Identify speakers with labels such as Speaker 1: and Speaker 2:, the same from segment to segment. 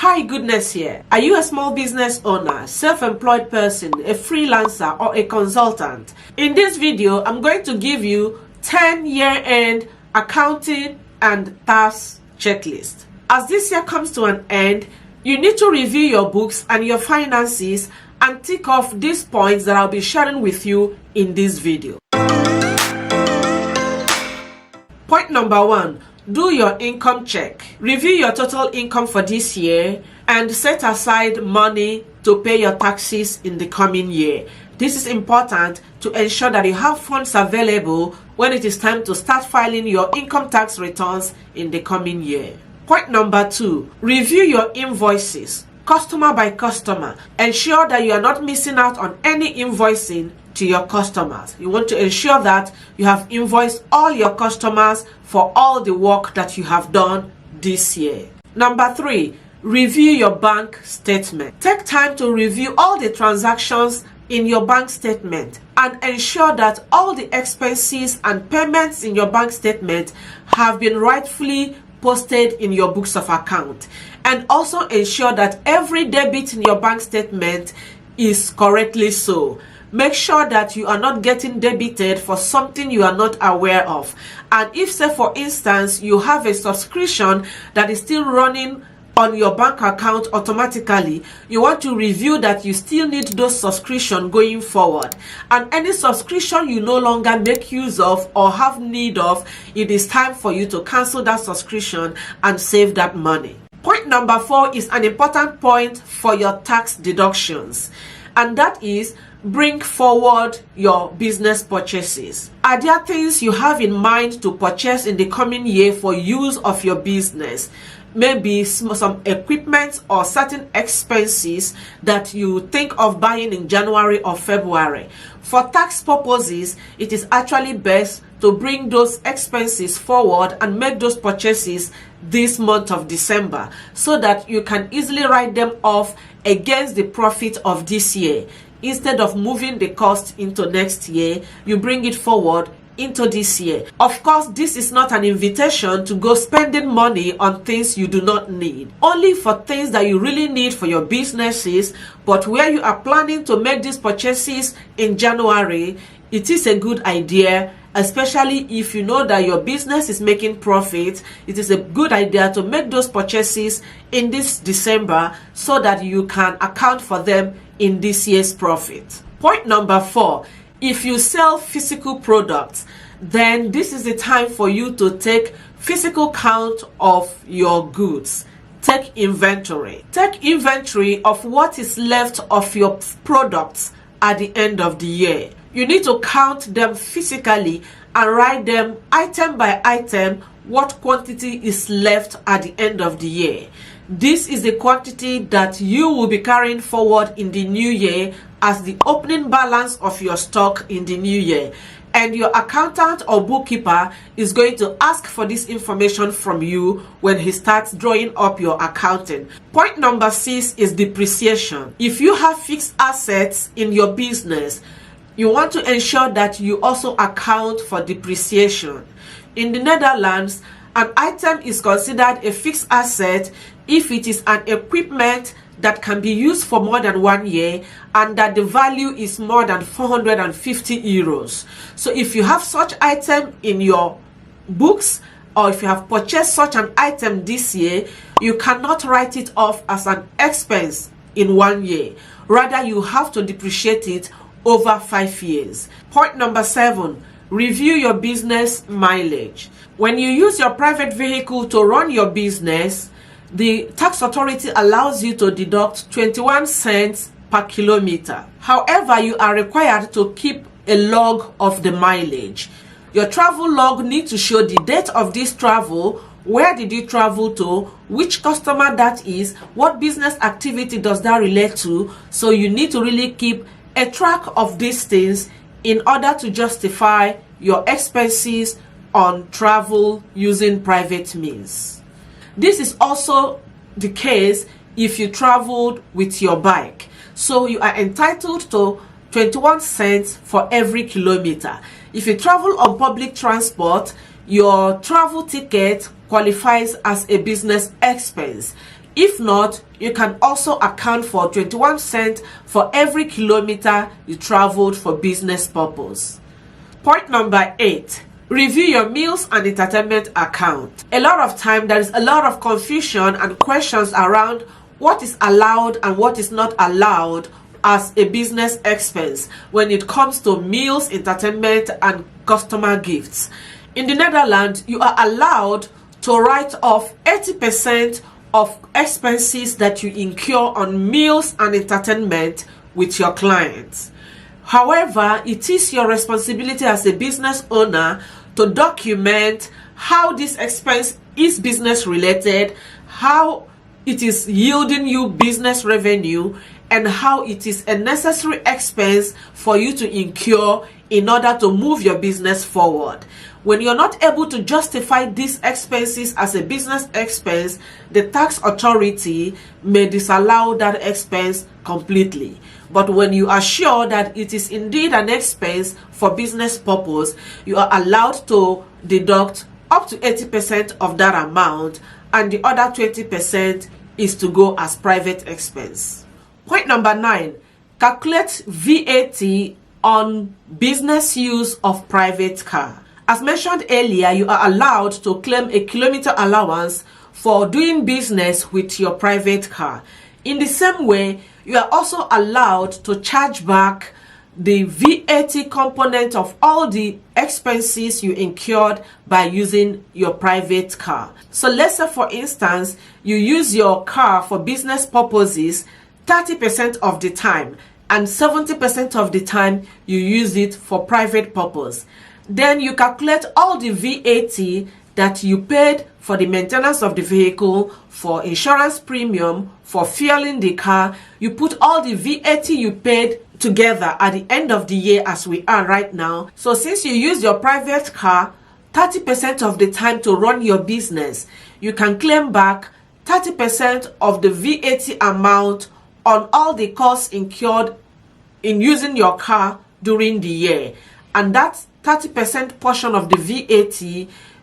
Speaker 1: Hi, Goodness here. Are you a small business owner, self-employed person, a freelancer, or a consultant? In this video, I'm going to give you 10 year-end accounting and tax checklist. As this year comes to an end, you need to review your books and your finances and tick off these points that I'll be sharing with you in this video. Point number 1. Do your income check. Review your total income for this year and set aside money to pay your taxes in the coming year. This is important to ensure that you have funds available when it is time to start filing your income tax returns in the coming year. Point number 2. Review your invoices, customer by customer. Ensure that you are not missing out on any invoicing to your customers. You want to ensure that you have invoiced all your customers for all the work that you have done this year. Number 3, review your bank statement. Take time to review all the transactions in your bank statement and ensure that all the expenses and payments in your bank statement have been rightfully posted in your books of account, and also ensure that every debit in your bank statement is correctly so. Make sure that you are not getting debited for something you are not aware of. And if, say for instance, you have a subscription that is still running on your bank account automatically, you want to review that you still need those subscriptions going forward. And any subscription you no longer make use of or have need of, it is time for you to cancel that subscription and save that money. Point number 4 is an important point for your tax deductions, and that is bring forward your business purchases. Are there things you have in mind to purchase in the coming year for use of your business? Maybe some equipment or certain expenses that you think of buying in January or February. For tax purposes, it is actually best to bring those expenses forward and make those purchases this month of December so that you can easily write them off against the profit of this year. Instead of moving the cost into next year, you bring it forward into this year. Of course, this is not an invitation to go spending money on things you do not need. Only for things that you really need for your businesses, but where you are planning to make these purchases in January, it is a good idea, especially if you know that your business is making profit. It is a good idea to make those purchases in this December so that you can account for them in this year's profit. Point number 4, if you sell physical products, then this is the time for you to take physical count of your goods. Take inventory. Take inventory of what is left of your products at the end of the year. You need to count them physically and write them item by item what quantity is left at the end of the year. This is the quantity that you will be carrying forward in the new year as the opening balance of your stock in the new year. And your accountant or bookkeeper is going to ask for this information from you when he starts drawing up your accounting. Point number 6 is depreciation. If you have fixed assets in your business, you want to ensure that you also account for depreciation. In the Netherlands, an item is considered a fixed asset if it is an equipment that can be used for more than 1 year and that the value is more than 450 euros. So if you have such item in your books, or if you have purchased such an item this year, you cannot write it off as an expense in 1 year. Rather, you have to depreciate it over 5 years. Point number 7, review your business mileage. When you use your private vehicle to run your business, the tax authority allows you to deduct 21 cents per kilometer. However, you are required to keep a log of the mileage. Your travel log needs to show the date of this travel, where did you travel to, which customer that is, what business activity does that relate to. So you need to really keep a track of these things in order to justify your expenses on travel using private means. This is also the case if you traveled with your bike. So you are entitled to 21 cents for every kilometer. If you travel on public transport, your travel ticket qualifies as a business expense. If not, you can also account for 21 cents for every kilometer you traveled for business purpose. Point number 8. Review your meals and entertainment account. A lot of time there is a lot of confusion and questions around what is allowed and what is not allowed as a business expense when it comes to meals, entertainment, and customer gifts. In the Netherlands, you are allowed to write off 80% of expenses that you incur on meals and entertainment with your clients. However, it is your responsibility as a business owner to document how this expense is business related, how it is yielding you business revenue, and how it is a necessary expense for you to incur in order to move your business forward. When you're not able to justify these expenses as a business expense, the tax authority may disallow that expense completely. But when you are sure that it is indeed an expense for business purpose, you are allowed to deduct up to 80% of that amount, and the other 20% is to go as private expense. Point number 9, calculate VAT on business use of private car. As mentioned earlier, you are allowed to claim a kilometer allowance for doing business with your private car. In the same way, you are also allowed to charge back the VAT component of all the expenses you incurred by using your private car. So let's say, for instance, you use your car for business purposes 30% of the time and 70% of the time you use it for private purpose. Then you calculate all the VAT that you paid for the maintenance of the vehicle, for insurance premium, for fueling the car. You put all the VAT you paid together at the end of the year, as we are right now. So since you use your private car 30% of the time to run your business, you can claim back 30% of the VAT amount on all the costs incurred in using your car during the year. And that 30% portion of the VAT,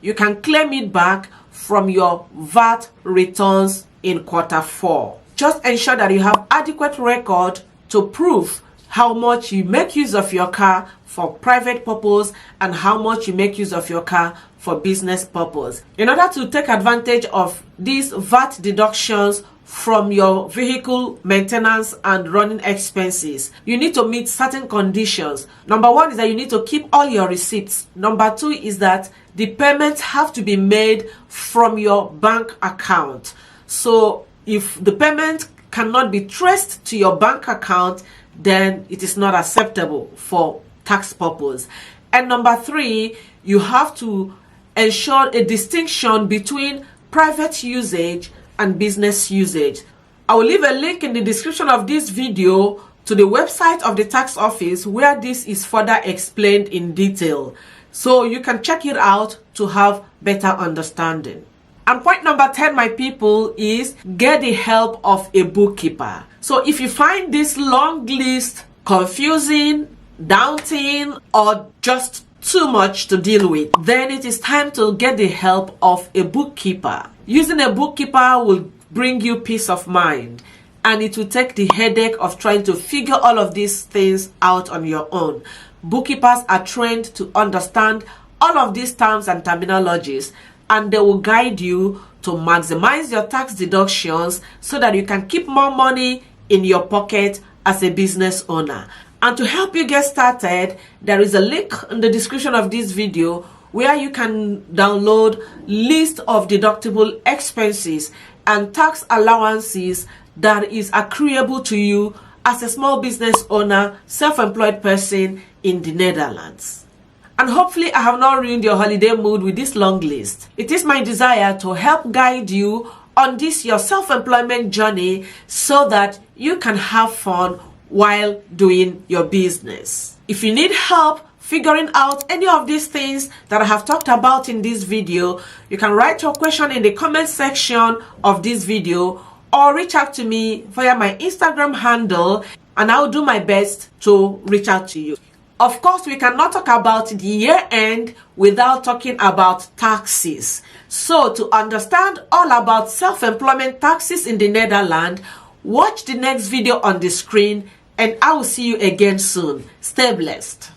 Speaker 1: you can claim it back from your VAT returns in Q4. Just ensure that you have adequate record to prove how much you make use of your car for private purpose and how much you make use of your car for business purpose. In order to take advantage of these VAT deductions from your vehicle maintenance and running expenses, you need to meet certain conditions. Number 1 is that you need to keep all your receipts. Number 2 is that the payments have to be made from your bank account. So if the payment cannot be traced to your bank account, then it is not acceptable for tax purpose. And number 3, you have to ensure a distinction between private usage and business usage. I will leave a link in the description of this video to the website of the tax office where this is further explained in detail, so you can check it out to have better understanding. And point number 10, my people, is get the help of a bookkeeper. So if you find this long list confusing, daunting, or just too much to deal with, then it is time to get the help of a bookkeeper. Using a bookkeeper will bring you peace of mind, and it will take the headache of trying to figure all of these things out on your own. Bookkeepers are trained to understand all of these terms and terminologies, and they will guide you to maximize your tax deductions so that you can keep more money in your pocket as a business owner. And to help you get started, there is a link in the description of this video where you can download list of deductible expenses and tax allowances that is accruable to you as a small business owner, self-employed person in the Netherlands. And hopefully I have not ruined your holiday mood with this long list. It is my desire to help guide you on this your self-employment journey so that you can have fun while doing your business. If you need help figuring out any of these things that I have talked about in this video, you can write your question in the comment section of this video or reach out to me via my Instagram handle, and I'll do my best to reach out to you. Of course, we cannot talk about the year end without talking about taxes. So to understand all about self-employment taxes in the Netherlands, watch the next video on the screen, and I will see you again soon. Stay blessed.